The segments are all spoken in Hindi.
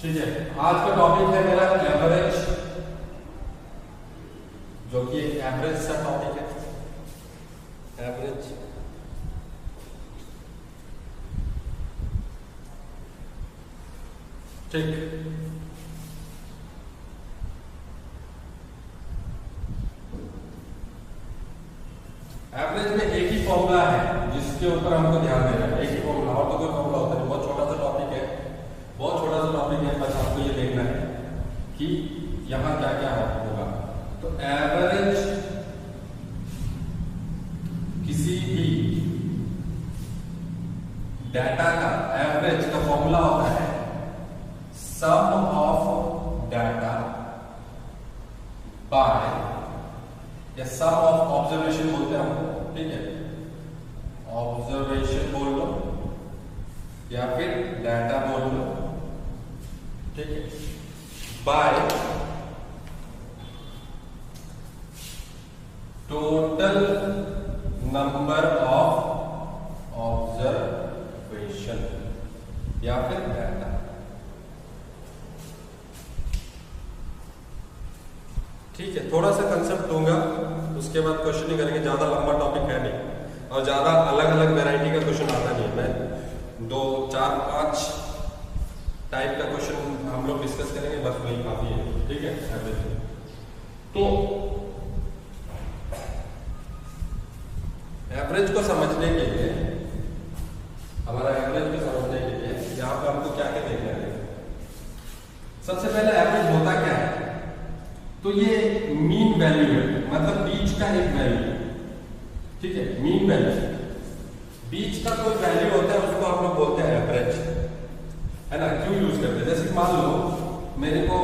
ठीक है, आज का टॉपिक है मेरा एवरेज, जो कि एक एवरेज सा टॉपिक है। एवरेज ठीक, एवरेज में एक ही फॉर्मूला है जिसके ऊपर हमको ध्यान देना है। एक ही फॉर्मूला, और तो कोई फॉर्मूला होता नहीं। बहुत छोटा सा टॉपिक है, बहुत छोटा सा टॉपिक है। बस आपको ये देखना है कि यहाँ क्या क्या होगा। तो एवरेज किसी भी डाटा का, एवरेज का फॉर्मूला होता है सम ऑफ डाटा बाय, या सम ऑफ ऑब्जर्वेशन बोलते हैं हमको, ठीक है, ऑब्जर्वेशन बोल लो या फिर डाटा बोल लो, ठीक है, bye total number of observation या फिर डाटा। ठीक है, थोड़ा सा कंसेप्ट दूंगा, उसके बाद क्वेश्चन ही करेंगे। ज्यादा लंबा टॉपिक है नहीं और ज्यादा अलग अलग वैरायटी का क्वेश्चन आता नहीं है। मैं 2, 4, 5 टाइप का क्वेश्चन हम लोग डिस्कस करेंगे, बस वही काफी है। ठीक है, एवरेज। तो एवरेज को समझने के लिए, हमारा एवरेज को समझने के लिए यहाँ पर हमको क्या क्या देखना है। सबसे पहले एवरेज होता क्या है? तो ये मीन वैल्यू है, मतलब बीच का एक वैल्यू है। ठीक है, मीन वैल्यू, बीच का कोई वैल्यू होता है, उसको हम लोग बोलते हैं एवरेज, है ना। क्यों यूज करते हैं? जैसे मान लो मेरे को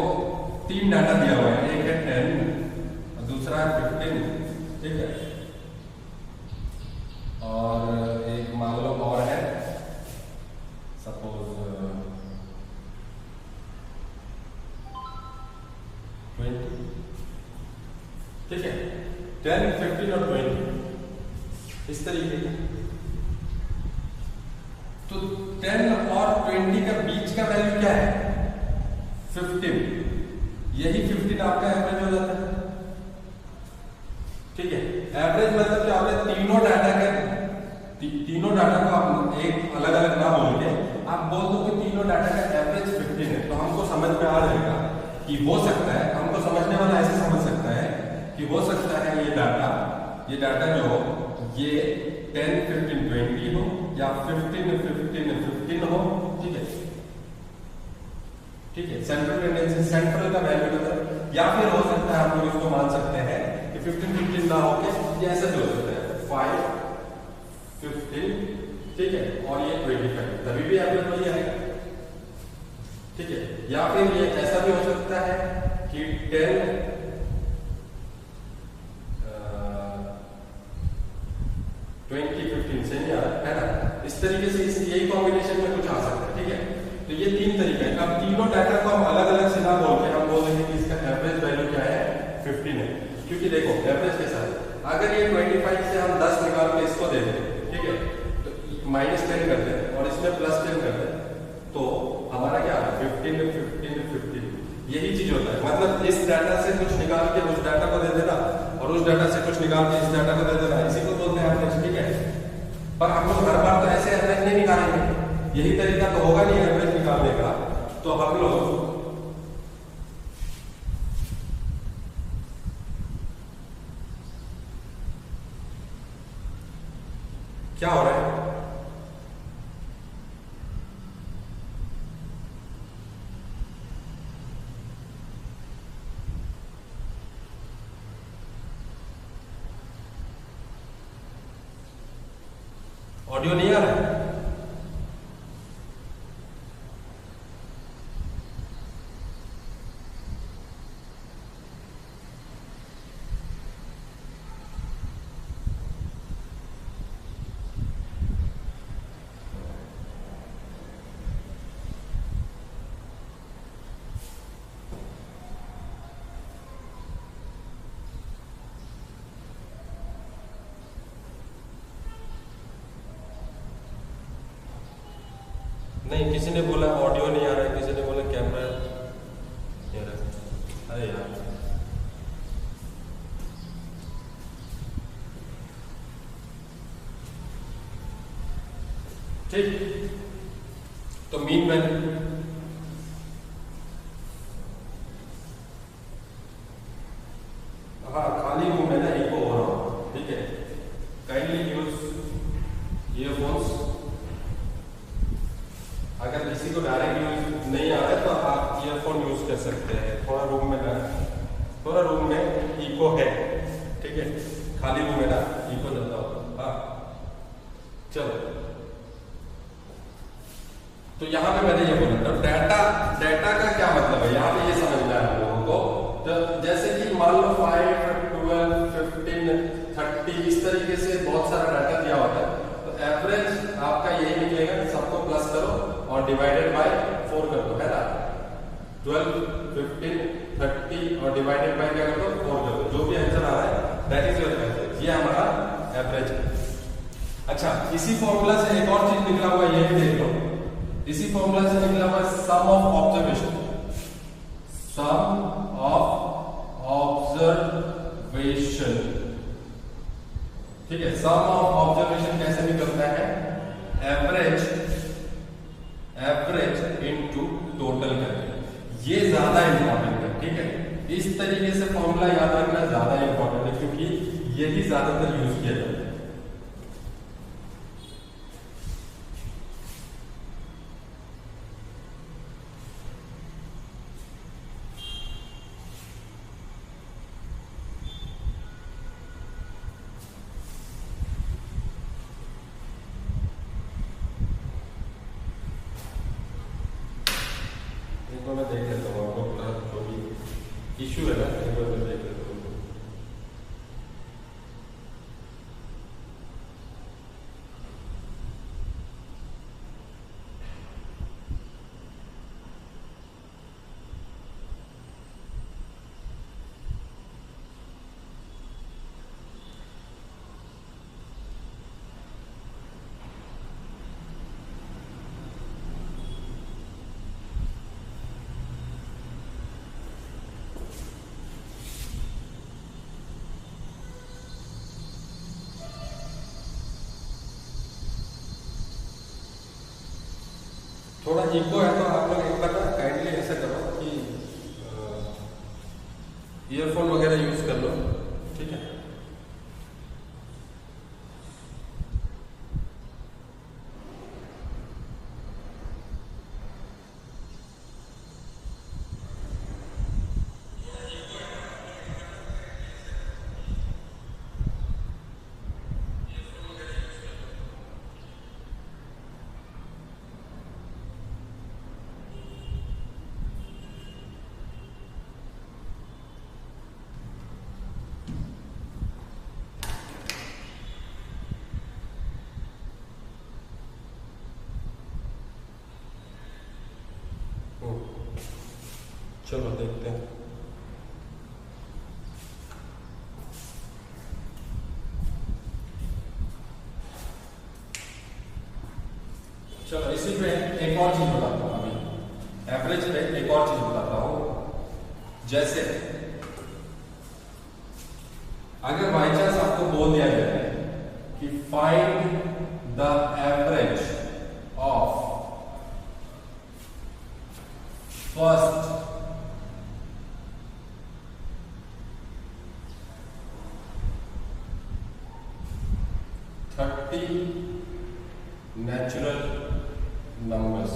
3 डाटा दिया हुआ है, एक है 10 और दूसरा है 15, ठीक है, और एक मान लो और है सपोज 20, ठीक है, 10, 15 और 20 इस तरीके का। तो 10 और 20 का बीच का वैल्यू क्या है? 15। यही 15 आपका एवरेज हो जाता है। ठीक है, एवरेज मतलब क्या होता है? तीनों डाटा को आप एक अलग अलग ना बोल के आप बोल दो कि तीनों डाटा का एवरेज 15 है, तो हमको समझ में आ जाएगा कि हो सकता है, हमको समझने वाला ऐसे समझ सकता है कि हो सकता है ये डाटा जो हो ये 10, 15, 20 हो या 15, 15, 15 हो। ठीक है, ठीक है, सेंट्रल टेंडेंसी, सेंट्रल का वैल्यू होता है। या फिर हो सकता है हम लोग इसको मान सकते हैं कि 15, 15 ना होके ये ऐसा भी हो सकता है 5, 15, ठीक है, और ये 25, तभी भी एवरेज वही आएगा। ठीक है, या फिर ये ऐसा भी हो सकता है कि 10, 20, 15 से नहीं आ रहा है ना। इस तरीके से यही कॉम्बिनेशन में कुछ आ सकता है। ठीक है, तो ये 3 तरीके हैं। अब तीनों डाटा को हम अलग अलग से ना बोल के हम बोल देंगे कि इसका एवरेज वैल्यू क्या है? 15 है। क्योंकि देखो एवरेज के साथ अगर ये 25 से हम 10 निकाल के इसको दे दें, ठीक है, तो -10 कर दें और इसमें +10 कर दें, तो हमारा क्या है? 15, 15, 15। यही चीज होता है, मतलब इस डाटा से कुछ निकाल के उस डाटा को दे देना और उस डाटा से कुछ निकाल के इस डाटा को दे देना, इसी को बोलते हैं एवरेज। ठीक है, पर हम लोग हर बार तो ऐसे एवरेज नहीं निकालेंगे, यही तरीका तो होगा नहीं एवरेज निकालने का। तो हम लोग क्या हो रहा है? ऑडियो नहीं आ रहा है? नहीं, किसी ने बोला ऑडियो नहीं आ रहा है, किसी ने बोला कैमरा ठीक, तो मीन वैल्यू हाँ खाली रूम में ना इको हो रहा हूं, ठीक है। Kindly use earphones. अगर किसी को डायरेक्ट यूज नहीं आ रहा है तो आप ईयरफोन यूज कर सकते हैं। थोड़ा रूम में ना, थोड़ा रूम में इको है, ठीक है। खाली रूम में ना इको जाता हो। हाँ चलो, तो यहाँ पे मैंने ये बोला था डाटा का क्या मतलब है, यहाँ पे ये समझना है हम लोगों को। तो जैसे कि मान लो 5, 12, 15, 30 इस तरीके से बहुत सारा डाटा दिया होता है, तो एवरेज आपका यही निकलेगा, सबको प्लस करो और डिवाइडेड बाय 4 कर दो, है ना। 12, 15, 30 और डिवाइडेड बाय क्या कर दो, 4 कर दो। जो भी आंसर आ रहा है दैट इज योर एवरेज, ये हमारा एवरेज है। अच्छा, इसी फॉर्मूला से एक और चीज निकला हुआ, ये भी देख लो। इसी फॉर्मूला से निकला हुआ sum of observation, sum of observation, ठीक है। सम ऑफ ऑब्जर्वेशन कैसे निकलता है, एवरेज इनटू टोटल करके। ये ज्यादा इंपॉर्टेंट है, ठीक है। इस तरीके से फॉर्मूला याद रखना ज्यादा इंपॉर्टेंट है, क्योंकि यही ज्यादातर यूज किया जाता है। मैं देख लेता हूँ आपको जो भी इश्यू है ना, एक बार मैं देख लेता हूँ। थोड़ा इको है तो आप लोग एक बार ना काइंडली ऐसा करो कि ईयरफोन वगैरह यूज कर लो, ठीक है। चलो देखते हैं। चलो इसी पे एक और चीज बताता हूँ, अभी एवरेज पे एक और चीज बताता हूँ। जैसे अगर बाई चांस आपको बोल दिया जाए कि find the average of first 30 natural numbers,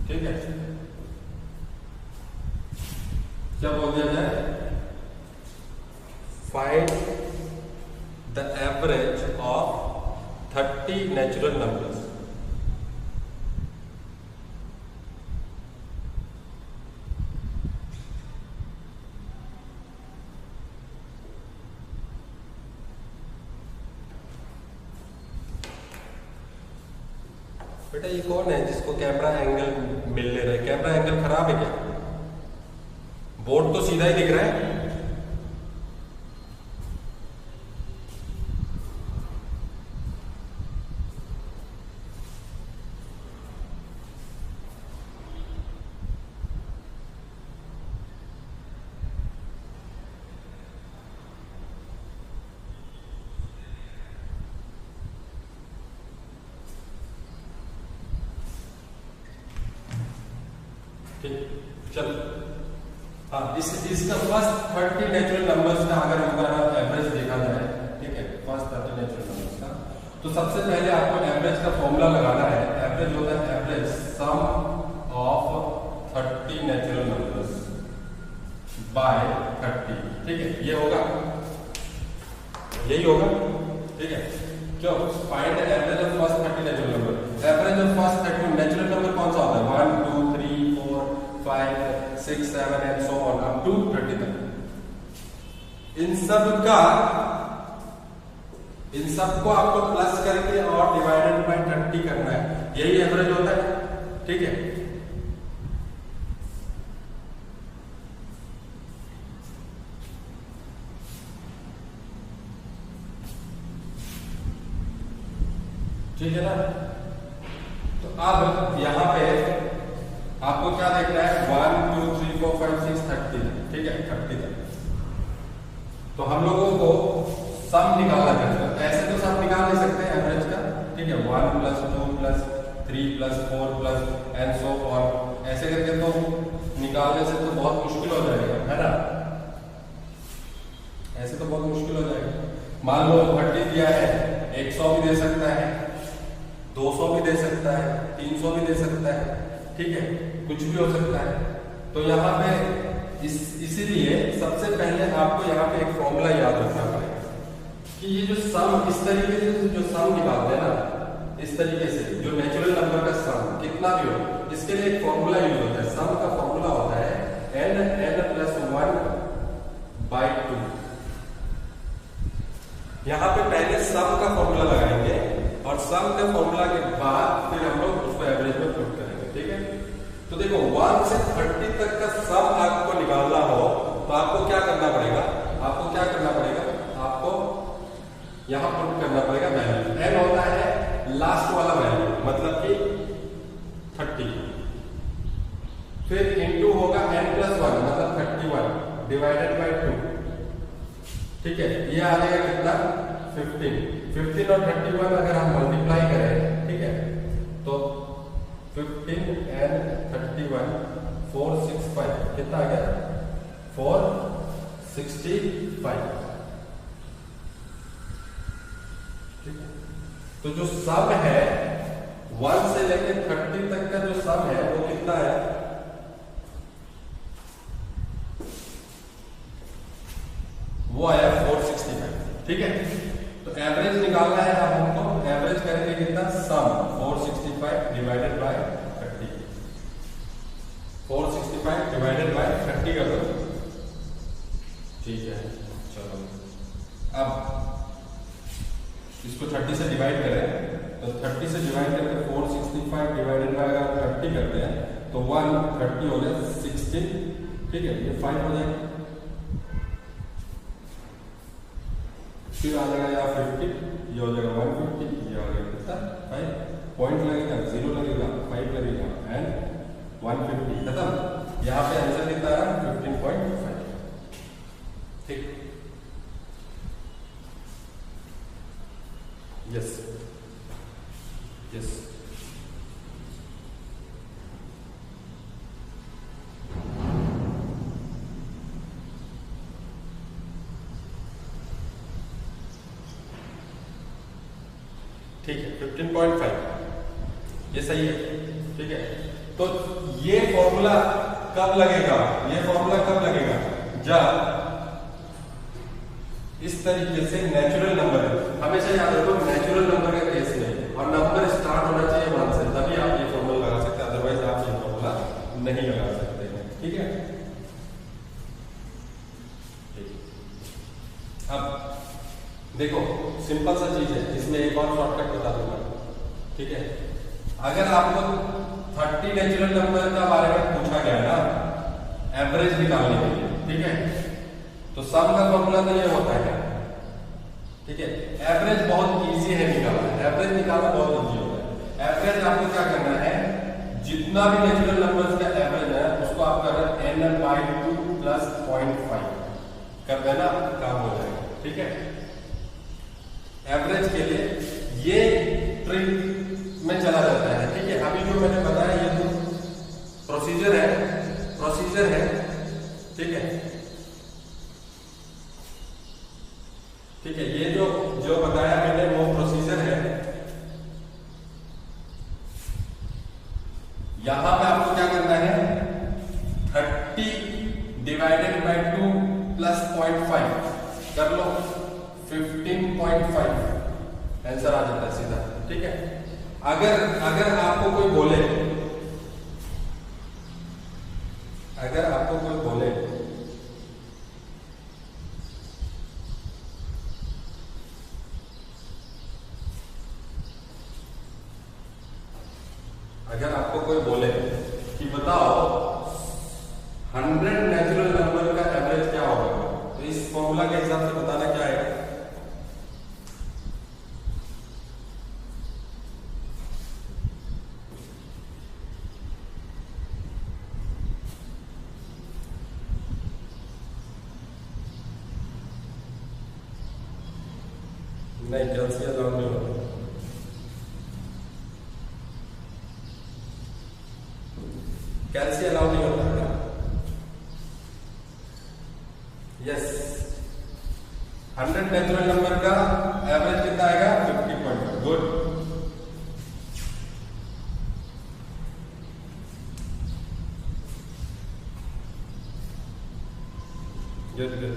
ठीक है। क्या बोल दिया जाए, find the average of 30 natural numbers. बेटा ये कौन है जिसको कैमरा एंगल मिल ले रहा है? कैमरा एंगल खराब है क्या? बोर्ड तो सीधा ही दिख रहा है। ठीक, चल हाँ, इसका फर्स्ट 30 नेचुरल नंबर्स का अगर हमारा एवरेज देखा जाए, ठीक है, फर्स्ट 30 नेचुरल नंबर्स का, तो सबसे पहले आपको एवरेज का फॉर्मूला लगाना है। एवरेज होता है average some of 30 natural numbers by 30, ठीक है, ये होगा, यही होगा, ठीक है। क्यों? Find average of first 30 natural number. Average of first 30 natural number कौन सा होता है? 1 2 3 4 5 6 7 and so on up to 30 तक। इन सबको आपको प्लस करके और डिवाइडेड बाय 30 करना है, यही एवरेज होता है, ठीक है। ठीक है ना? तो अब यहां पे आपको क्या देखना है? 1 2 3 4 5 6 30, ठीक है, 30 तक। तो हम लोगों को सम निकालना है। ऐसे तो सम निकाल नहीं सकते एवरेज का, ठीक है, 1 + 2 + 3 + 4 + एंड सो ऑन, ऐसे करके तो निकालने से तो बहुत मुश्किल हो जाएगा, है ना? ऐसे तो बहुत मुश्किल हो जाएगा। मान लो 30 दिया है, 100 भी दे सकता है, 200 भी दे सकता है, 300 भी दे सकता है, ठीक है, कुछ भी हो सकता है। तो यहाँ पे इसीलिए सबसे पहले आपको यहाँ पे एक फॉर्मूला याद रखना पड़ेगा कि ये जो सम, इस तरीके से जो सम निकालते हैं ना, इस तरीके से जो नेचुरल नंबर का सम कितना भी हो, इसके लिए एक फॉर्मूला यूज होता है। सम का फॉर्मूला होता है n + 1/2। यहाँ पे पहले सम का फॉर्मूला लगाएंगे और सम के फॉर्मूला के बाद फिर हम लोग उसको एवरेज में पुट करेंगे, ठीक है। तो देखो 1 से 30 तक का सम आपको निकालना हो तो आपको क्या करना पड़ेगा? आपको यहां पुट करना पड़ेगा वैल्यू। n होता है लास्ट वाला वैल्यू, मतलब कि 30, फिर इंटू होगा n + 1 मतलब 31 डिवाइडेड बाय 2, ठीक है। ये आ जाएगा कितना? 15 और 31 अगर हम मल्टीप्लाई करें, ठीक है, तो 15 and 31 465 कितना आ गया? 465, ठीक है। तो जो सम है 1 से लेकर 30 तक का जो सम है वो कितना है? वो आया 465, ठीक है। तो एवरेज निकालना है, अब हमको एवरेज करेंगे कितना? सम 465 डिवाइडेड बाय 30, 465 डिवाइडेड बाय 30 कर दो, ठीक है। चलो अब इसको 30 से डिवाइड करें, तो 30 से डिवाइड करके 465 डिवाइडेड बाय अगर 30 करते हैं तो 130 हो गया 16, ठीक है, ये 5 हो जाएगा, फिर आ जाएगा यहाँ 50, ये हो जाएगा 150, ये आ जाएगा कितना? 5 पॉइंट लगेगा, 0 लगेगा, 5 लगेगा एंड 150, खत्म। यहाँ पे आंसर कितना है? 15.5, ठीक, यस यस। ठीक है, 15.5 ये सही है, ठीक है। तो ये फॉर्मूला कब लगेगा? जब इस तरीके से नेचुरल नंबर है, हमेशा याद रखो नेचुरल नंबर के केस में, और नंबर स्टार्ट होना चाहिए 1 से, तभी आप ये फॉर्मूला लगा सकते हैं, अदरवाइज आप ये फॉर्मूला नहीं लगा सकते हैं, ठीक है। अब देखो सिंपल सा चीज है, इसमें एक और शॉर्टकट बता दूंगा, ठीक है। अगर आपको 30 नेचुरल नंबर का बारे में पूछा गया ना एवरेज निकालने के लिए, ठीक है, तो सम का फॉर्मूला तो ये होता है, ठीक है। एवरेज बहुत इजी है निकालना, एवरेज निकालना बहुत इजी होता है। एवरेज आपको क्या करना है? जितना भी नेचुरल नंबर्स का एवरेज है उसको आप कर रहे हैं n/2 + 0.5 कर देना, काम हो जाएगा, ठीक है। एवरेज के लिए ये ट्रिक में चला जाता है, ठीक है। अभी जो मैंने बताया ये तो प्रोसीजर है, प्रोसीजर है, ठीक है, ठीक है। ये जो जो बताया मैंने वो प्रोसीजर है। यहां पे आपको क्या करना है, 30 डिवाइडेड बाय 2 प्लस 0.5 कर लो, 15.5 आंसर आ जाता है सीधा, ठीक है। अगर आपको कोई बोले, अगर आपको कोई बोले अगर आपको कोई बोले कि बताओ 100 नेचुरल नंबर का एवरेज क्या होगा, तो इस फॉर्मूला के हिसाब से बताना क्या है। नहीं, कैल्शियम अलाउ नहीं होता। कैल्शियम अलाउ नहीं होता है। यस, 100 नेचुरल नंबर का एवरेज कितना आएगा, 50.5। Good, good good.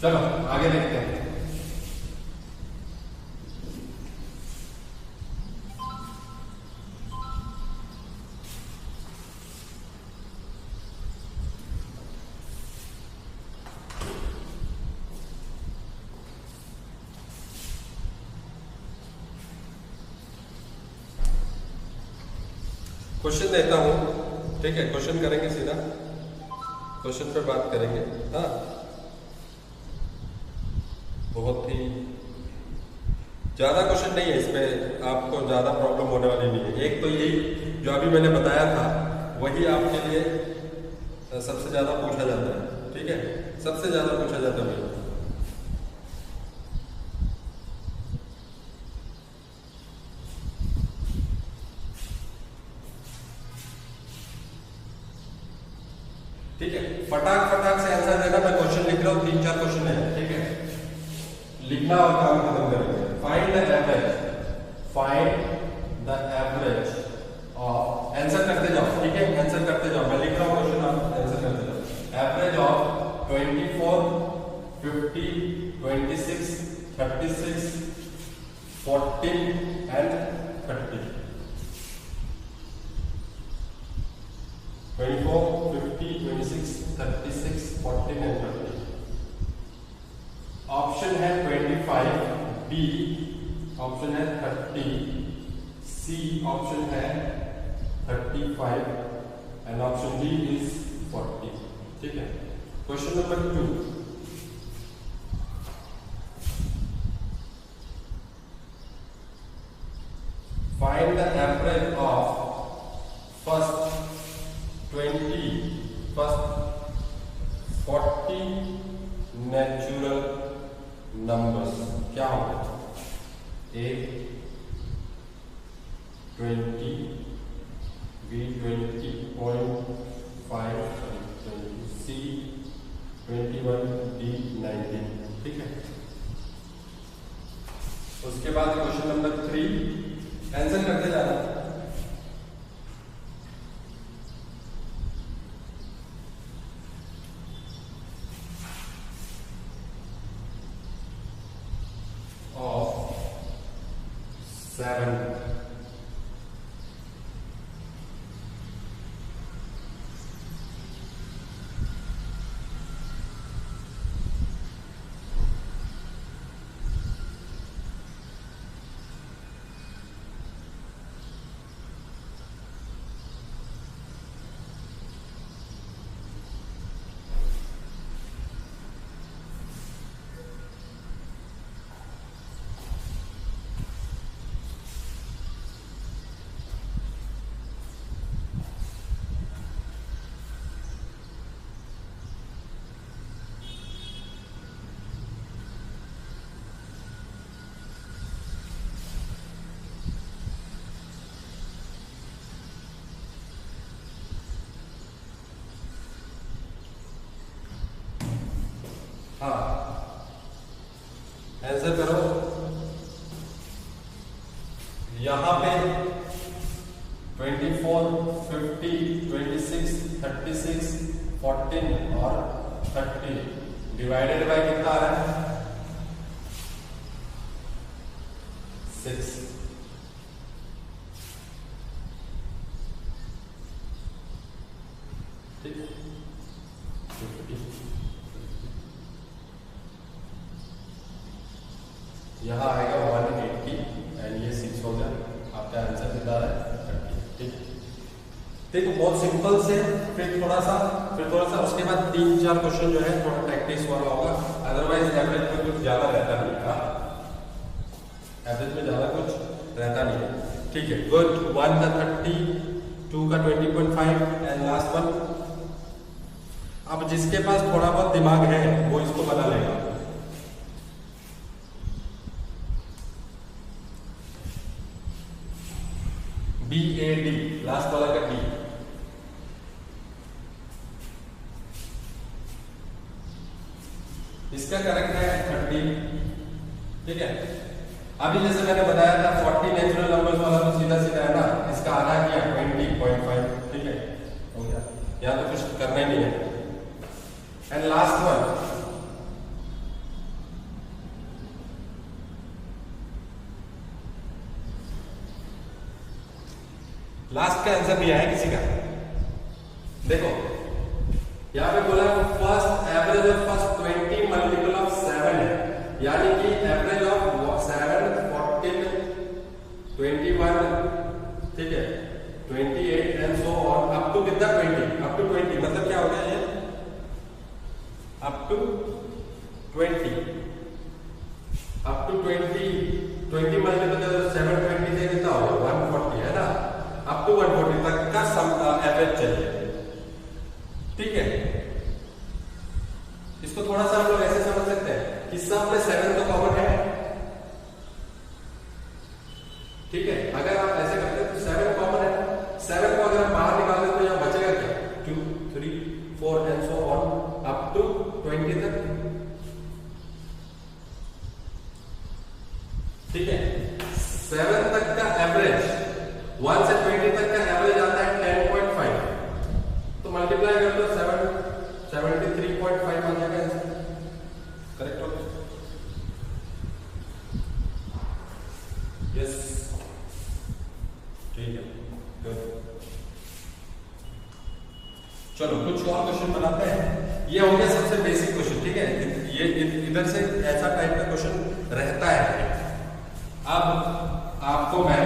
चलो आगे देखते हैं। क्वेश्चन देता हूं, ठीक है, क्वेश्चन करेंगे सीधा, क्वेश्चन पे बात करेंगे। हाँ, बहुत ही ज्यादा क्वेश्चन नहीं है इसमें, आपको ज्यादा प्रॉब्लम होने वाली नहीं है। एक तो यही जो अभी मैंने बताया था वही आपके लिए सबसे ज्यादा पूछा जाता है, ठीक है, सबसे ज्यादा पूछा जाता है। ठीक है, फटाक फटाक से आंसर देना। मैं क्वेश्चन लिख रहा हूँ, 3-4 क्वेश्चन है, ठीक है, लिखना और काम खत्म करेंगे। Find the average, find the average of, answer करते जाओ, ठीक है, आंसर करते जाओ। मैं लिख रहा हूँ क्वेश्चन, आप आंसर करते जाओ। Average of 24, 50, 26, 36, 14 and 30। 24, 50, 26, 36, 14 and 30। Option है 25, बी ऑप्शन है 30, सी ऑप्शन है 35 एंड ऑप्शन डी इज 40, ठीक है। Question number 2, find the average of first 40 natural numbers. क्या होगा, ए 20, बी 20.5, सी 21, डी 19, ठीक है। उसके बाद क्वेश्चन नंबर 3, आंसर करते जाना। ऑफ 7, 24, 50, 26, 36, 14 और 30 डिवाइडेड बाय कितना आ रहा है 6। ठीक है, यहाँ आएगा 180 एंड ये 6 हो गया, आपका आंसर कितना है 30। ठीक, देखो बहुत सिंपल से, फिर थोड़ा सा उसके बाद 3-4 क्वेश्चन जो है थोड़ा प्रैक्टिस वाला होगा, अदरवाइज एवरेज में कुछ ज्यादा रहता नहीं है, एवरेज में ज्यादा कुछ रहता नहीं है। ठीक है, गुड। 1 का 30, 2 का 20.5 एंड लास्ट वन। अब जिसके पास थोड़ा बहुत दिमाग है वो इसको बना लेगा। BAD, लास्ट वाला का D। इसका करेक्ट है 30। ठीक है, अभी जैसे मैंने बताया था 40 नेचुरल नंबर्स वाला तो सीधा सीधा है ना, इसका आधा किया 20.5। ठीक है, हो गया, यहाँ तो कुछ करना ही नहीं है। एंड लास्ट वन, लास्ट का आंसर नहीं आया किसी का। देखो यहां पे बोला first average of first 20 multiple of 7 है, यानी कि एवरेज ऑफ 7, 14, 21, ठीक है, 28 and so on up to कितना 20, अप टू 20 मतलब क्या हो गया ये up to 20, up to 20 multiple 7, 20 से कितना हो गया 140 है ना, अप टू 140 तक का एवरेज चाहिए। ठीक है, इसको थोड़ा सा हम लोग ऐसे समझ सकते हैं कि सब में 7 तो कॉमन है। ठीक है, अगर आप ऐसे करते हैं तो 7 कॉमन है, 7 को अगर हम बाहर निकालें तो यहां बचेगा क्या 2, 3, 4 and so on up to 20 तक। ठीक है, 7 तक का एवरेज, 1 से 20 तक का एवरेज आता है 10.5, तो मल्टीप्लाई कर दो 73.5 आ जाएगा आंसर। करेक्ट हो? यस, ठीक है, गुड। चलो कुछ और क्वेश्चन बनाते हैं। ये हो गया सबसे बेसिक क्वेश्चन। ठीक है, ये इधर से ऐसा टाइप का क्वेश्चन रहता है। अब आपको मैं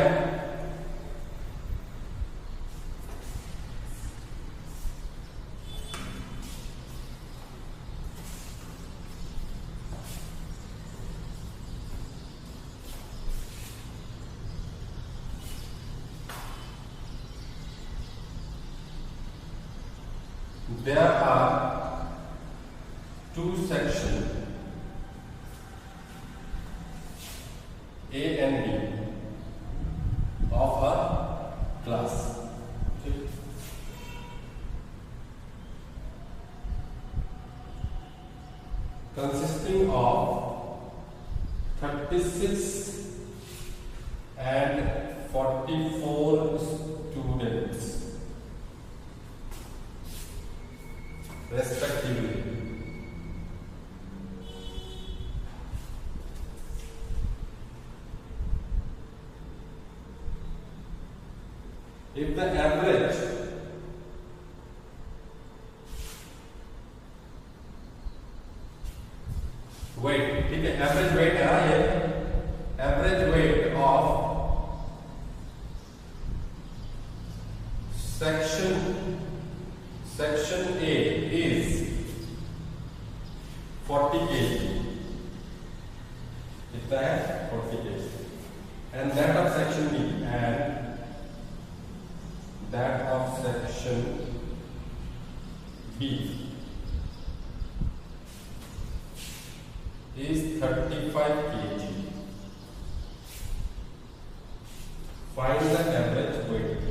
there are 2 sections A and B of a class, consisting of 36 and 44 students respectively. If the average weight, ठीक है, एवरेज वेट है ना, ये average weight of section A is 40 kg, कितना है 40 kg, and that of section B and that of section B is 35 kg. Find the average weight.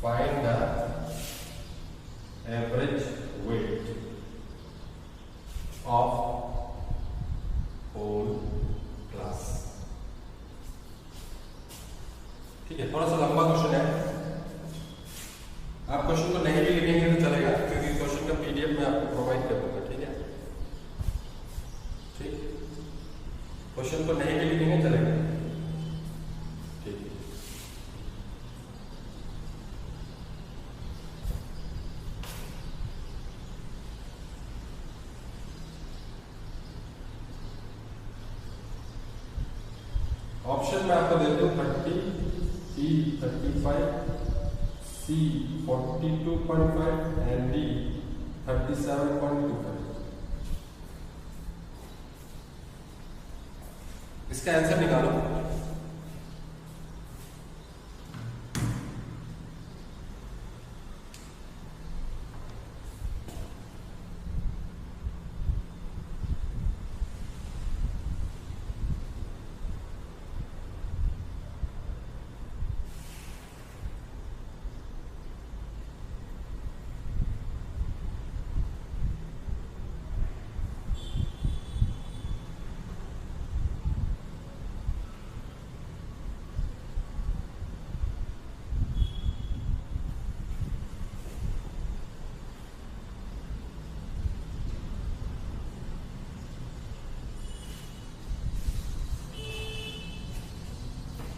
Find the average weight of whole class. ठीक है, थोड़ा सा लंबा क्वेश्चन है, आप क्वेश्चन को नहीं भी लिखेंगे तो चलेगा, क्योंकि क्वेश्चन का पीडीएफ मैं आपको प्रोवाइड कर दूंगा। ठीक है, ठीक, क्वेश्चन को नहीं भी लिखेंगे चलेगा। ठीक, ऑप्शन में आपको देता हूँ 30, E 35, C 42.5 एंड D 37.25। इसका आंसर निकालो।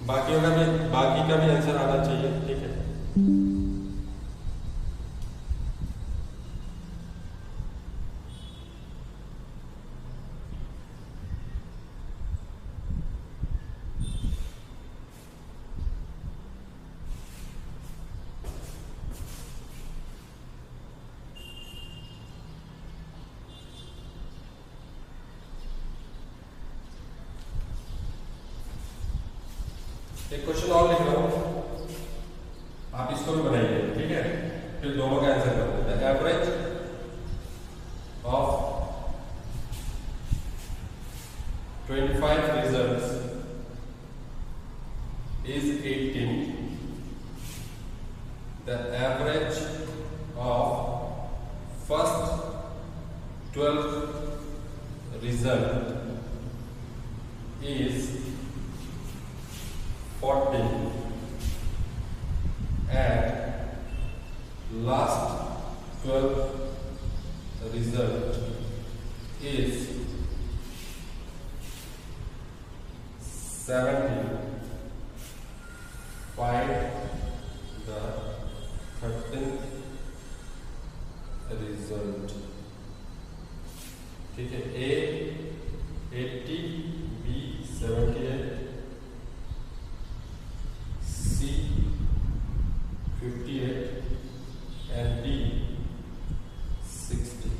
बाकी का भी आंसर आना चाहिए। ठीक है, एक क्वेश्चन और लिख रहा हूं, आप इसको भी बनाइए। ठीक है, फिर दोनों का आंसर कर देते हैं। Average of 25 results is 18. The average of first 12 result is 40 and last 12 result is 70. Find the 13th result. ठीक है, A 80, B 78, C 58 and D 60.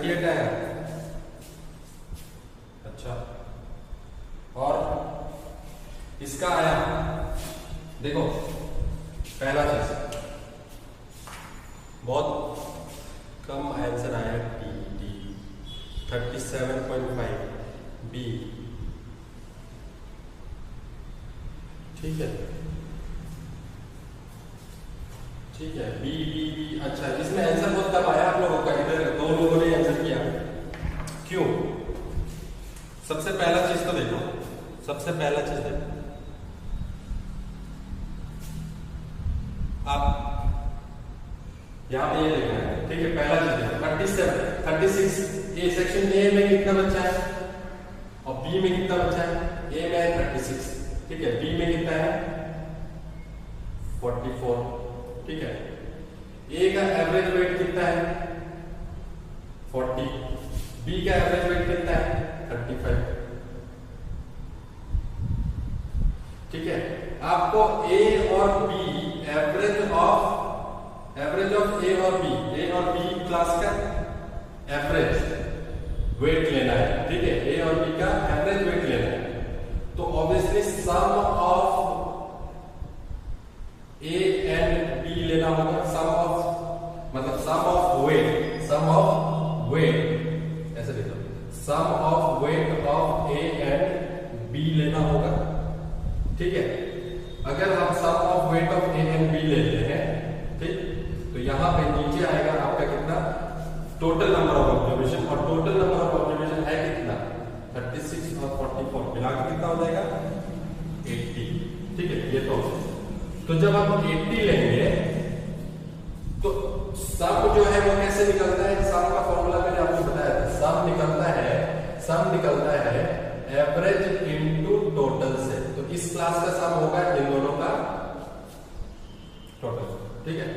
28 आया। अच्छा, और इसका आया, देखो पहला चीज बहुत कम आंसर आया, टी 37.5 बी। ठीक है, ठीक है, बी बी बी। अच्छा, इसमें आंसर बहुत कम आया आप लोगों का, इधर 2 लोगों ने आंसर किया, क्यों? सबसे पहला चीज तो देखो, सबसे पहला चीज देखो, आप यहां पे ये देखना है। ठीक है, पहला चीज देखो, 36 ए सेक्शन ए में कितना बच्चा है और बी में कितना बच्चा है? ए में है 36, ठीक है, बी में कितना है? 44, ठीक है। ए का एवरेज वेट कितना है? 40, बी का एवरेज वेट कितना है? 35, ठीक है। आपको ए और बी एवरेज ऑफ ए और बी क्लास का एवरेज वेट लेना है, ठीक है, ए और बी का एवरेज वेट लेना है। तो obviously sum of A and B लेना होगा, सम ऑफ मतलब सम ऑफ वेट ऐसे देखो, sum of weight of A and B लेना होगा, ठीक है। अगर हम sum of weight of A and B लेते हैं, ठीक, तो यहां पे नीचे आएगा आपका कितना? टोटल नंबर ऑफ ऑब्जर्वेशन, और टोटल नंबर ऑफ ऑब्जर्वेशन है कितना? 36 और 44 मिलाकर कितना हो जाएगा? 80, ठीक है। ये तो जब हम 80 लेंगे तो सम जो है वो कैसे निकलता है? सम का फॉर्मूला मैंने आपको बताया था, सम निकलता है एवरेज इनटू टोटल से। तो इस क्लास का सम होगा इन दोनों का टोटल, ठीक है।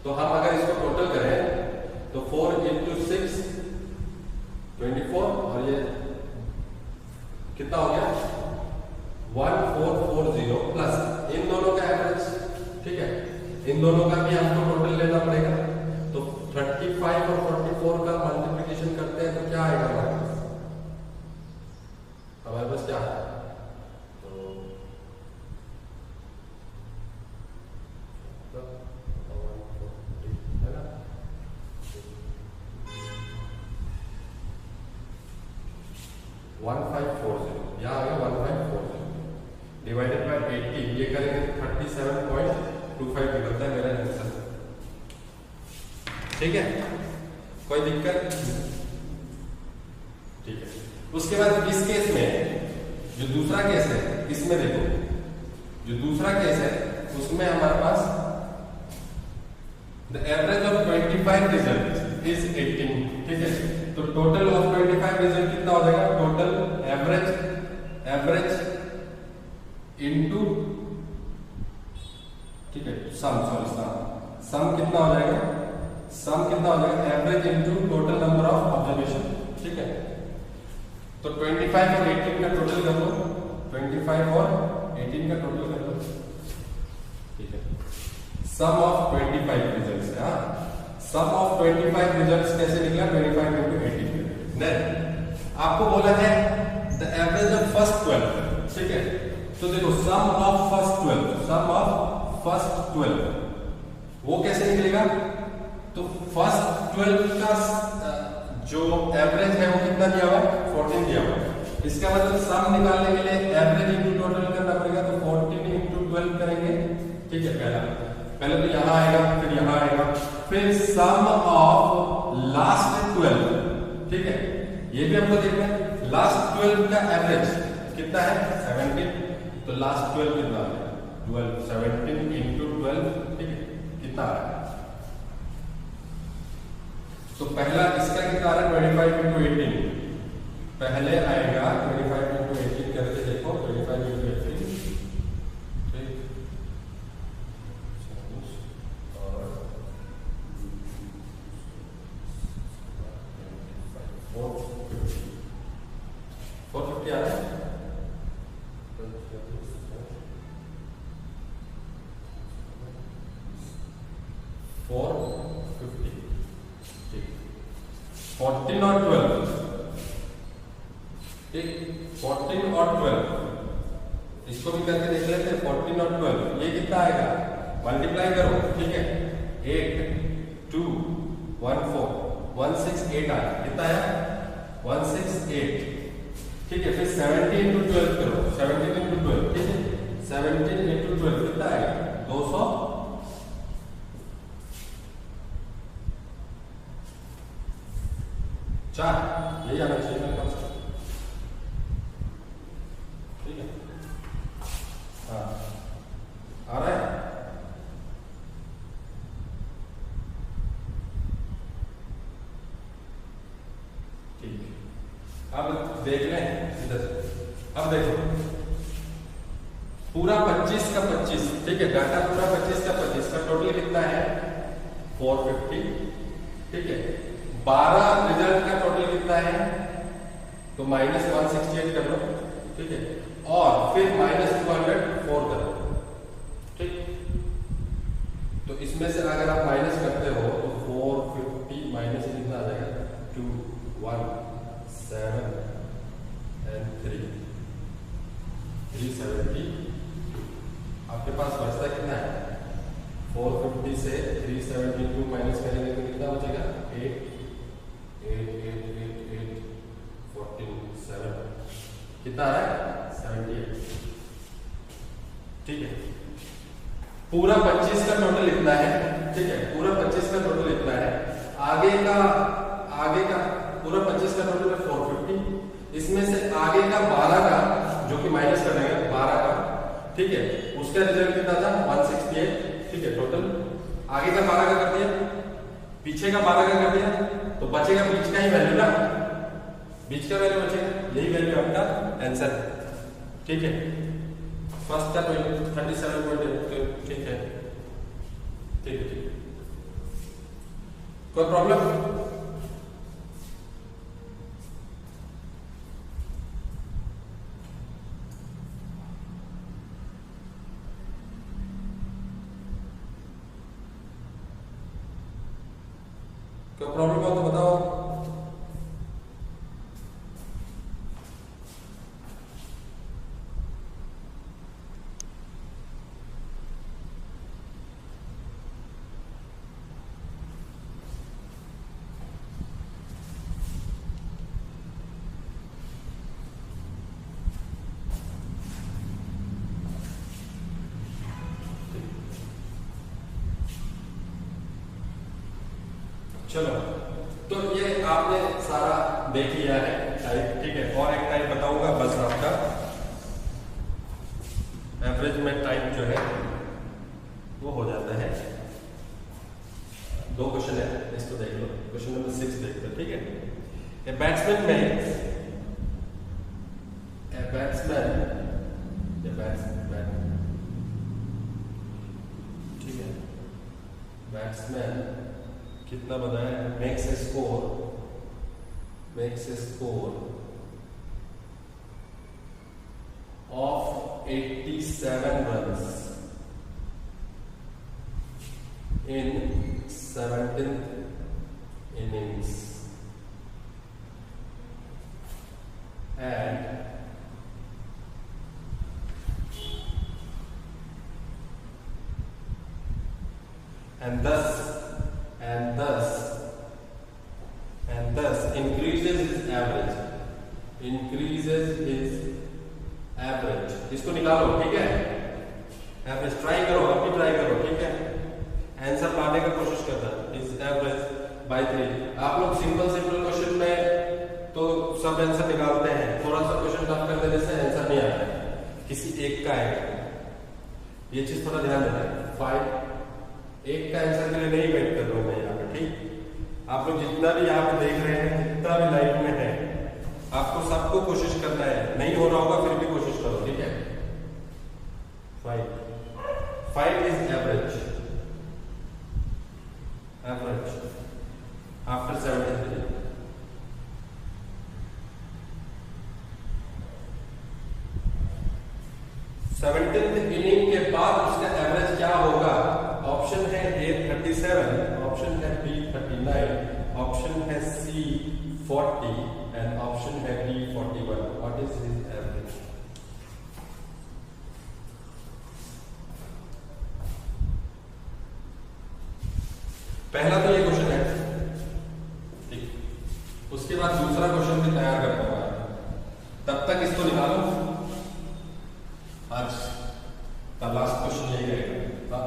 तो हम अगर इसको टोटल करें तो 4 × 6 24, और ये कितना हो गया? 1440 प्लस इन दोनों का एवरेज, ठीक है। इन दोनों का भी हमको टोटल लेना पड़ेगा। तो 35 और 44 का मल्टीप्लिकेशन करते हैं तो क्या आएगा हमारे पास? क्या है? तो 1540, यहाँ आ गया 1540 डिवाइडेड बाय 80, ये करेंगे 37.25 निकलता है मेरा आंसर, ठीक है। कोई दिक्कत? ठीक है। उसके बाद इस केस में जो दूसरा केस है, इसमें देखो जो दूसरा केस है उसमें हमारे पास the average of 25 result is 18, ठीक है। तो टोटल ऑफ 25 रिजल्ट कितना हो जाएगा? टोटल एवरेज इनटू, ठीक है, सम कितना हो जाएगा? सम कितना हो जाएगा? Average into total number of observation, ठीक है। तो 25 और 18 का टोटल कर लो, 25 और 18 का टोटल कर लो, ठीक है। सम ऑफ 25 रिजल्ट्स है, सम ऑफ 25 रिजल्ट्स कैसे निकला? 25 × 18। देन आपको बोला है द एवरेज ऑफ फर्स्ट 12, ठीक है। तो देखो सम ऑफ फर्स्ट 12 वो कैसे निकलेगा? तो फर्स्ट 12 का जो एवरेज है वो कितना दिया हुआ है? 14 दिया हुआ है। इसका मतलब सम निकालने के लिए एवरेज इनटू टोटल करना पड़ेगा, तो 14 × 12 करेंगे, ठीक है। पहले तो यहां आएगा, फिर यहां आएगा, फिर सम ऑफ लास्ट 12, ठीक है। ये भी हमको देखना है लास्ट 12 का एवरेज कितना है? 17, तो लास्ट 12 कितना है? 12, 17 × 12, ठीक है, कितना आ रहा है? तो पहला इसका कितना आ रहा है? 25 × 18 पहले आएगा, 25 × 18 करके देखो, 25 × 18, ठीक, और 450 आ रहा है। 450, ठीक। 14 और 12, ठीक, 14 और 12, इसको भी करके देख लेते हैं। 14 और 12 ये कितना आएगा, मल्टीप्लाई करो, ठीक है, 8 2 1 4 1 6 8 आया, कितना आया 1 6 8, ठीक है। फिर 70 इंटू 12 करो, 70 इंटू 12, ठीक है, 70 इंटू 12 कितना आएगा 200, यही आना चाहिए मेरे पास, ठीक है। हाँ आ रहा है, ठीक है। अब देख लें इधर, अब देखो पूरा 25 का 25, ठीक है, डाटा पूरा 25 का 25 का टोटल कितना है 450, ठीक है। 12 रिजल्ट का टोटल कितना है, तो माइनस 168 कर लो, ठीक है, और फिर माइनस 204 कर लो, ठीक। तो इसमें से अगर आप माइनस करते हो तो 450 माइनस कितना आ जाएगा 2 1 7 and 3 370, आपके पास बचता कितना है 450 से 372 माइनस करेंगे तो कितना बचेगा 8 8 8 8 8 14 7, कितना आ रहा है 78, ठीक है। पूरा 25 का टोटल इतना है, ठीक है, पूरा 25 का टोटल इतना है। आगे का पूरा 25 का टोटल है 450, इसमें से आगे का 12 का जो कि माइनस करेंगे 12 का, ठीक है, उसका रिजल्ट कितना था 168, ठीक है। टोटल आगे का 12 का कर दिया, पीछे का 12 का कर दिया, तो बचेगा बीच का ही वैल्यू ना, बीच का वैल्यू बचेगा, यही वैल्यू आपका आंसर है, ठीक है। फर्स्ट का 37.8, ठीक है, ठीक है, कोई प्रॉब्लम? कोई प्रॉब्लम हो तो बताओ। चलो, तो ये आपने सारा देख लिया है टाइप, ठीक है। और एक टाइप बताऊंगा बस, आपका एवरेज में टाइप जो है वो हो जाता है। 2 क्वेश्चन है, इसको देख लो, क्वेश्चन नंबर 6 देख लो, ठीक है। ए बैट्समैन ठीक है, बैट्समैन कितना बताया, makes a score of 87 runs in 17th innings and thus increases his average, इसको निकालो, ठीक है। एवरेज ट्राई करो, अभी ट्राई करो, ठीक है। आंसर पाने की कोशिश करना, इज एवरेज बाय 3। आप लोग सिंपल क्वेश्चन में तो सब आंसर निकालते हैं, थोड़ा सा क्वेश्चन टफ कर देने से आंसर नहीं आता है, किसी एक का आएगा, ये चीज थोड़ा ध्यान देना है। 5 एक का आंसर के लिए नहीं वेट कर रहा हूं मैं यहाँ पे, ठीक। आप लोग जितना भी यहाँ पे देख रहे हैं, जितना भी लाइफ में है, आपको सबको कोशिश करना है, नहीं हो रहा होगा फिर भी कोशिश करो, ठीक है। 5 is average after 73। 17th inning के बाद उसका एवरेज क्या होगा? ऑप्शन है A 37, ऑप्शन है B 39, ऑप्शन है सी 40 एंड ऑप्शन है D 41. What is his average? पहला तो ये क्वेश्चन है, ठीक. उसके बाद दूसरा क्वेश्चन भी तैयार करना होगा. तब तक इसको निकालो. आज का लास्ट क्वेश्चन यही रहेगा.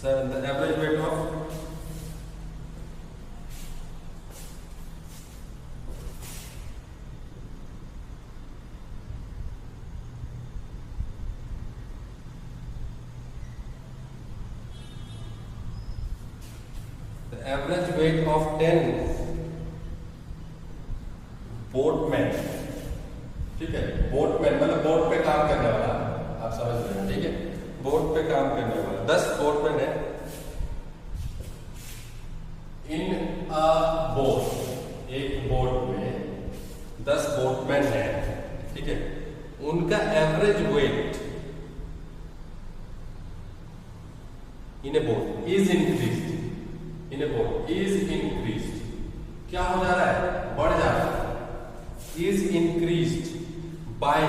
Sir, the average weight of average weight of 10 boatman. ठीक है, बोटमैन मतलब बोट पे काम करने वाला, आप समझ रहे हैं. ठीक है, बोट पे काम करने वाला 10 बोटमैन है. इन अ बोट, एक बोट में 10 बोटमैन है. ठीक है, उनका average weight in a boat is increased. In a boat is increased. क्या हो जा रहा है? बढ़ जा रहा है. Is increased by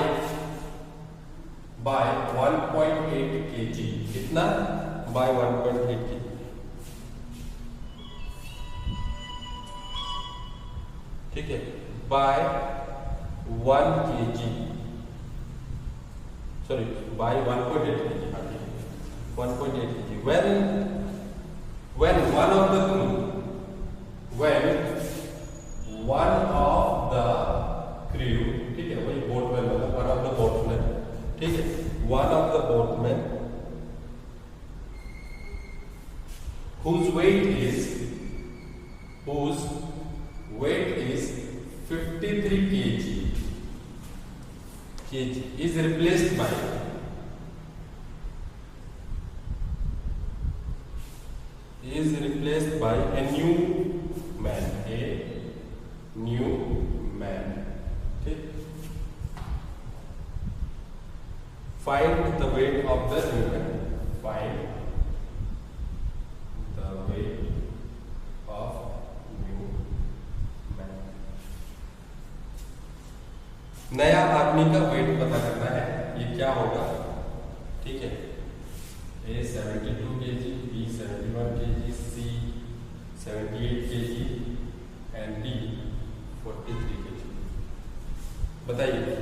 1.8 kg. कितना? By 1.8 kg. ठीक है, by 1 kg. Sorry, by 1.8 kg. 1.8 kg. When one of the crew, when one of the crew, ठीक है, वही बोटमैन वाला, one of the boatmen, ठीक है, one of the boatmen whose weight is 53 kg is replaced by a new man. ठीक. Find the weight of the new man. Find the weight of new man. नया आदमी का वेट पता करना है. ये क्या होगा? ठीक है, A 72 kg, B 71 kg, C 78 kg and D 43 kg. बताइए.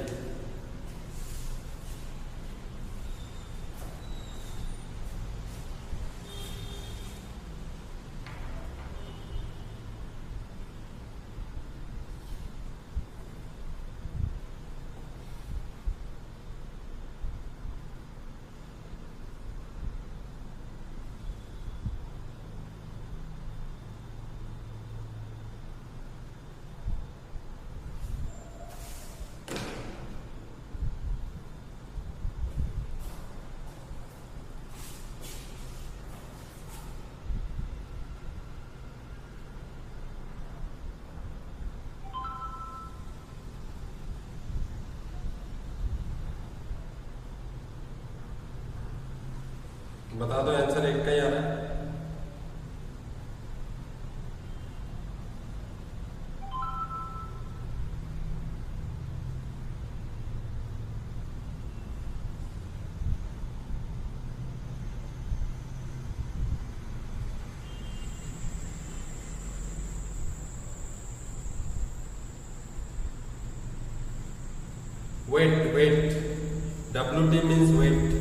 बता दो, आंसर एक का ही आ रहा है. Weight, WT means weight.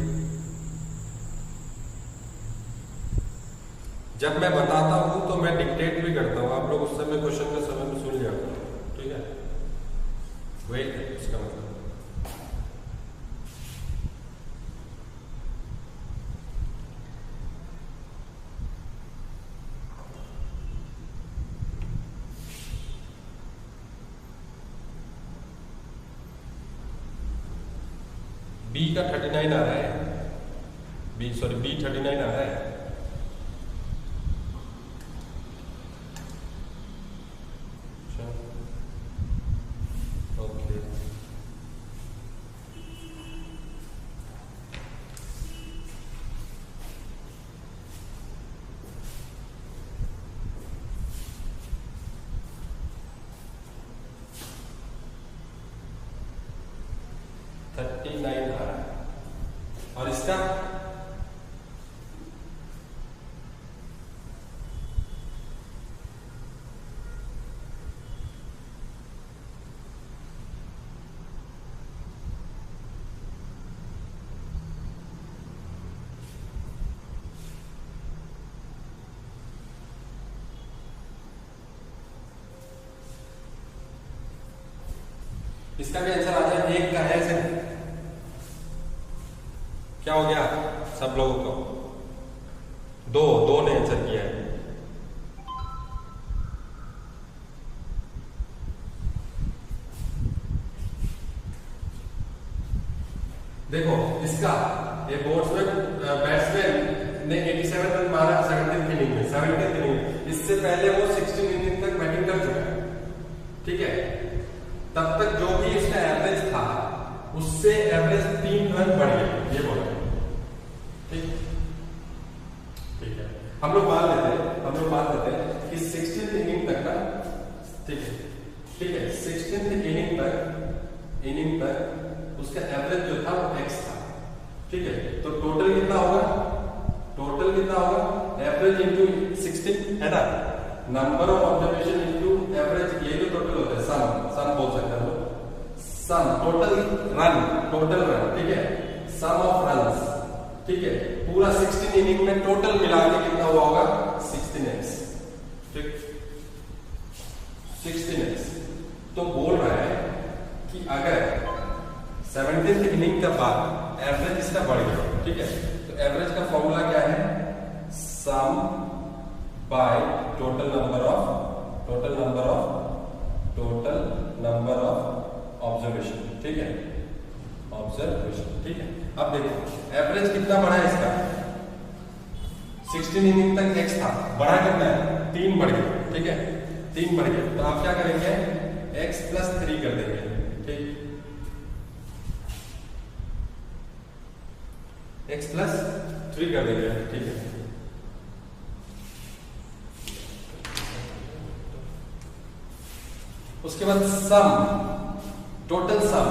जब मैं बताता हूं तो मैं डिक्टेट भी करता हूं, आप लोग उस समय क्वेश्चन के समय में सुन लिया करो. ठीक है, वेट इसका मतलब. बी का 39 आ रहा है. B 39 आ रहा है. ओके, इसका भी आंसर आ जाए 1 का है सिर्फ। क्या हो गया सब लोगों को? 2 ने आंसर किया है। देखो इसका ये बैट्समैन ने 87 रन मारा 17th इनिंग में, 17th इनिंग। इससे पहले वो 16 इनिंग तक बैटिंग कर चुका है, ठीक है। तब तक जो भी इसका एवरेज था उससे एवरेज 3 रन बढ़ गया, ये बोला, ठीक है। हम लोग मान लेते हैं कि 16th इनिंग तक ना, ठीक है 16th इनिंग तक उसका एवरेज जो था वो x था, ठीक है। तो टोटल कितना होगा? एवरेज इंटू 16 है ना, number of observation into average, ये जो टोटल होता है सम बोल सकते हैं सम, टोटल रन, ठीक है, सम ऑफ रन्स, ठीक है। पूरा 16 इनिंग में टोटल मिला के कितना हुआ होगा? 16x, ठीक, 16x। तो बोल रहा है कि अगर 17th इनिंग के बाद एवरेज इसका बढ़ गया, ठीक है, तो एवरेज का फॉर्मूला क्या है? Sum by total number of observation, ठीक है, ठीक है। अब देखो एवरेज कितना बढ़ा है इसका? 16 इनिंग तक x था, बढ़ा कितना है? 3 बढ़ गया, ठीक है, 3 बढ़ गया। तो आप क्या करेंगे? x + 3 कर देंगे, ठीक, x + 3 कर देंगे, ठीक है। उसके बाद टोटल सम,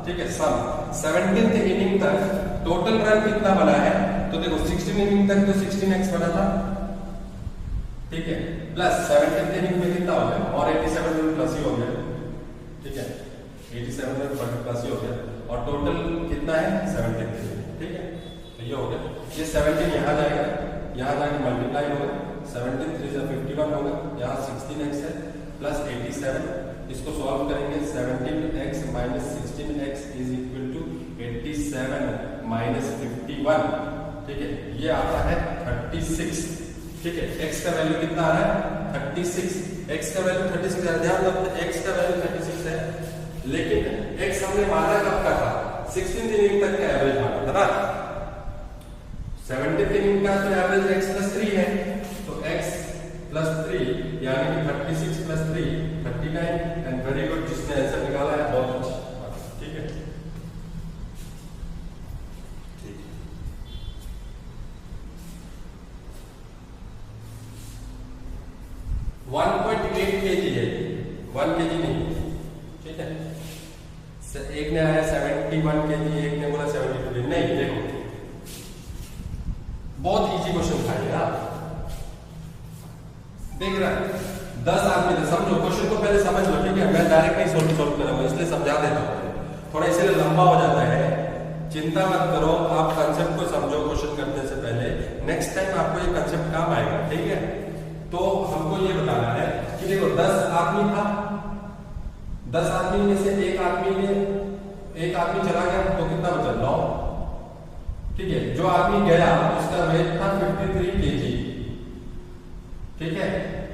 ठीक है, सम 17th इनिंग तक टोटल रन कितना बना है? तो देखो 16 इनिंग तक तो 16x बना था, ठीक है, प्लस 17th इनिंग में कितना हो गया? और 87 रन प्लस ही हो गया, ठीक है, 87 रन प्लस ही हो गया। और टोटल कितना है? 17, ठीक है। तो ये हो गया, ये 17 यहाँ जाएगा, यहाँ जाके मल्टीप्लाई होगा, 17 3 से 51 होगा, यहाँ 16x है प्लस 87, इसको सॉल्व करेंगे। 17x minus 16x is equal to 87 minus 51, ठीक है, ये आता है 36, ठीक है। x का वैल्यू कितना आ रहा है? 36, x का वैल्यू 36 है, ध्यान रखो x का वैल्यू 36 है, लेकिन x हमने माना कब का था? 16th इनिंग तक का एवरेज माना था ना। 17th इनिंग का तो एवरेज x + 3 है, तो x + 3 यानी कि 36 + 3 39, एंड वेरी गुड, जिसने आंसर निकाला है बहुत अच्छा, ठीक है, ठीक। 1.8 kg है, 1 kg नहीं, ठीक है। एक ने आया 71 kg, एक ने बोला 72, नहीं, देखो बहुत इजी क्वेश्चन था ये, देख रहा है 10 आदमी थे, समझो क्वेश्चन को पहले समझ लो, ठीक है। मैं डायरेक्ट नहीं सॉल्व करूंगा, इसलिए समझा देता हूं, थोड़ा इसलिए लंबा हो जाता है, चिंता मत करो, आप कंसेप्ट को समझो क्वेश्चन करने से पहले, नेक्स्ट टाइम आपको ये कंसेप्ट काम आएगा, ठीक है। तो हमको ये बताना है कि देखो 10 आदमी था, 10 आदमी में से एक आदमी चला गया, तो कितना बचा? 9, ठीक है। जो आदमी गया उसका वेट था 53 kg, ठीक है,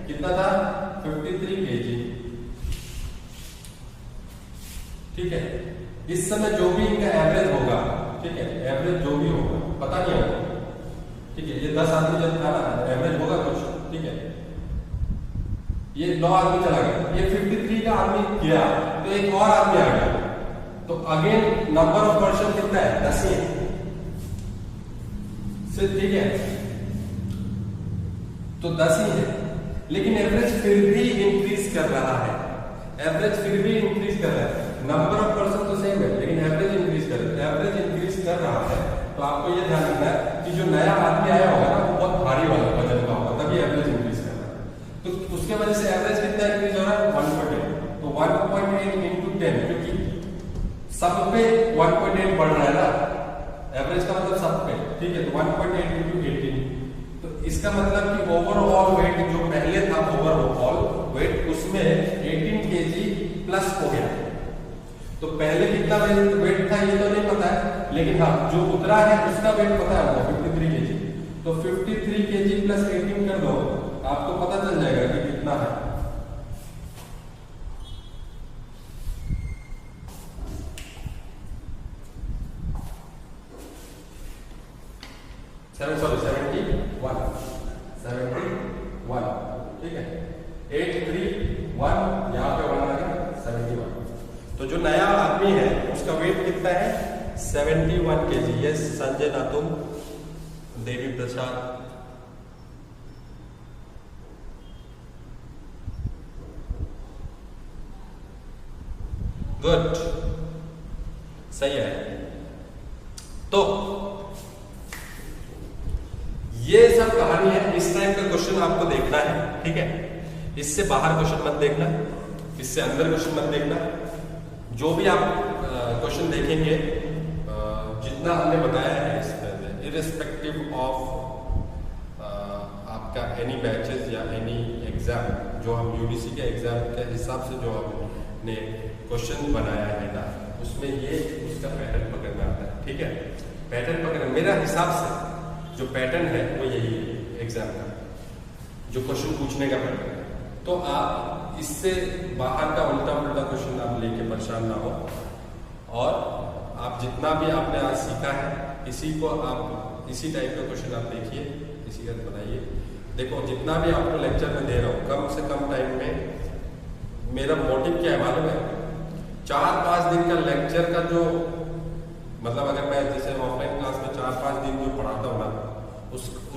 कितना था? 53 kg, ठीक है। इस समय जो भी इनका एवरेज होगा, ठीक है, एवरेज जो भी होगा पता नहीं होगा, ठीक है। ये 10 आदमी जब था ना, एवरेज होगा कुछ, ठीक है। ये 9 आदमी चला गया, ये 53 का आदमी गया, तो एक और आदमी आ गया, तो अगेन नंबर ऑफ पर्सन कितना है? 10 ही है, ठीक है, तो 10 ही है, लेकिन एवरेज फिर भी इंक्रीज कर रहा है, नंबर ऑफ पर्सन तो सेम है, लेकिन एवरेज इंक्रीज कर रहा है। तो आपको ये ध्यान रखना है कि जो नया आदमी आया होगा ना, वो बहुत भारी वाला वजन का होगा, तभी एवरेज इंक्रीज कर रहा है। तो उसके वजह से एवरेज कितना इंक्रीज हो रहा है? 1.8, तो 1.8 इंटू 10, क्योंकि सब पे 1.8 बढ़ रहा है ना, एवरेज का मतलब सब पे, ठीक है। तो 1.8 इंटू 18, तो इसका मतलब कि ओवरऑल वेट जो पहले था, ओवरऑल वेट उसमें 18 kg प्लस हो गया। तो पहले कितना वेट था ये तो नहीं पता है, लेकिन हाँ जो उतरा है उसका वेट पता है हमको 53 केजी। तो 53 केजी प्लस 18 कर दो, आपको पता चल जाएगा कि कितना है। 71, ठीक है। 831 यहाँ पे 1 आ गया 71। तो जो नया आदमी है उसका वेट कितना है 71 KG. Yes Sanjay नातुम, Devi Prasad, good, सही है। तो ये सब कहानी है, इस टाइप का क्वेश्चन आपको देखना है, ठीक है। इससे बाहर क्वेश्चन मत देखना, इससे अंदर क्वेश्चन मत देखना। जो भी आप क्वेश्चन देखेंगे जितना हमने बताया है इसमें, इरिस्पेक्टिव ऑफ आपका एनी बैचेस या एनी एग्जाम, जो हम यूडीसी के एग्जाम के हिसाब से जो हमने क्वेश्चन बनाया है ना, उसमें ये उसका पैटर्न पकड़ना आता है, ठीक है। पैटर्न पकड़ना मेरा हिसाब से जो पैटर्न है वो यही है एग्जाम का, जो क्वेश्चन पूछने का पैटर्न है। तो आप इससे बाहर का उल्टा पुल्टा क्वेश्चन आप लेके परेशान ना हो, और आप जितना भी आपने आज सीखा है इसी को आप इसी टाइप का क्वेश्चन आप देखिए, इसी का बनाइए। देखो जितना भी आपको लेक्चर में दे रहा हूँ, कम से कम टाइम में मेरा मोटिव क्या है मालूम है? 4-5 दिन का लेक्चर का जो मतलब, अगर मैं जैसे ऑफलाइन क्लास में 4-5 दिन जो पढ़ाता हूँ ना,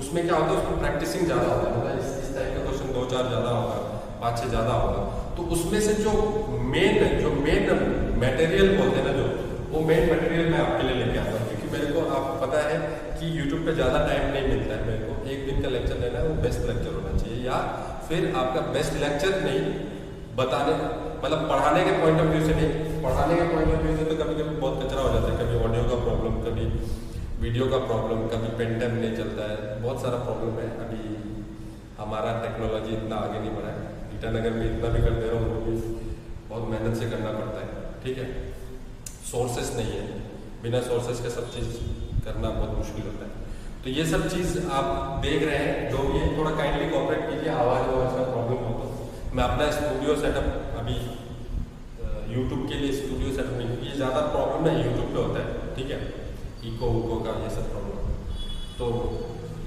उसमें क्या होता है, उसमें प्रैक्टिसिंग ज़्यादा होता है, मतलब इस टाइप का क्वेश्चन 2-4 ज़्यादा होगा, 5-6 ज़्यादा होगा। तो उसमें से जो मेन मटेरियल बोलते हैं ना, जो वो मेन मटेरियल मैं आपके लिए लेके आता हूँ, क्योंकि मेरे को आपको पता है कि यूट्यूब पे ज़्यादा टाइम नहीं मिलता है मेरे को। एक दिन का लेक्चर लेना है, वो बेस्ट लेक्चर होना चाहिए, या फिर आपका बेस्ट लेक्चर नहीं बताने, मतलब पढ़ाने के पॉइंट ऑफ व्यू से नहीं, पढ़ाने के पॉइंट ऑफ व्यू से तो कभी कभी बहुत कचरा हो जाता है, कभी ऑडियो का प्रॉब्लम, कभी वीडियो का प्रॉब्लम, कभी पेन टाइम नहीं चलता है, बहुत सारा प्रॉब्लम है। अभी हमारा टेक्नोलॉजी इतना आगे नहीं बढ़ा है, ईटानगर में इतना भी कर दे रहा हूँ, वो भी बहुत मेहनत से करना पड़ता है, ठीक है। सोर्सेस नहीं है, बिना सोर्सेस के सब चीज़ करना बहुत मुश्किल होता है। तो ये सब चीज़ आप देख रहे हैं, जो भी है थोड़ा काइंडली कोऑपरेट कीजिए। आवाज़ का प्रॉब्लम हो तो मैं अपना स्टूडियो सेटअप अभी यूट्यूब के लिए स्टूडियो सेटअप नहीं, ये ज़्यादा प्रॉब्लम है यूट्यूब पे होता है, ठीक है, इको उको का ये सब प्रॉब्लम। तो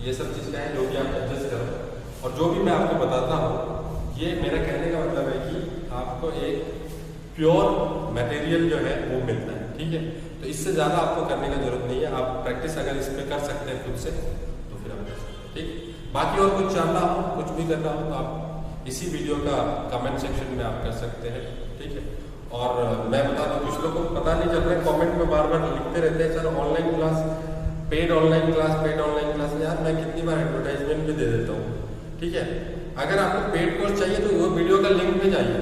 ये सब चीज़ का है, जो भी आप एडजस्ट करो। और जो भी मैं आपको बताता हूँ, ये मेरा कहने का मतलब है कि आपको एक प्योर मटेरियल जो है वो मिलता है, ठीक है। तो इससे ज़्यादा आपको करने की जरूरत नहीं है। आप प्रैक्टिस अगर इस पर कर सकते हैं खुद से, तो फिर आप कर सकते हैं, ठीक। बाकी और कुछ जानना हो, कुछ भी करना हो, तो आप इसी वीडियो का कमेंट सेक्शन में आप कर सकते हैं, ठीक है। और मैं बता दूं, कुछ लोगों को पता नहीं चल रहा है, कमेंट में बार बार लिखते रहते हैं, sir online class, paid online class, paid online class. यार मैं कितनी बार एडवर्टाइजमेंट भी दे देता हूँ, ठीक है। अगर आपको पेड कोर्स चाहिए तो वो वीडियो का लिंक में जाइए,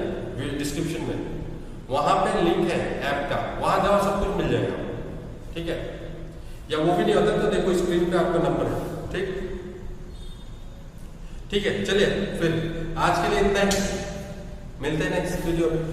डिस्क्रिप्शन में वहां पे लिंक है ऐप का, वहां जाओ, सब कुछ मिल जाएगा, ठीक है। या वो भी नहीं होता तो देखो स्क्रीन पे आपका नंबर है, ठीक, ठीक है। चलिए फिर आज के लिए इतना ही, मिलते हैं नेक्स्ट वीडियो में।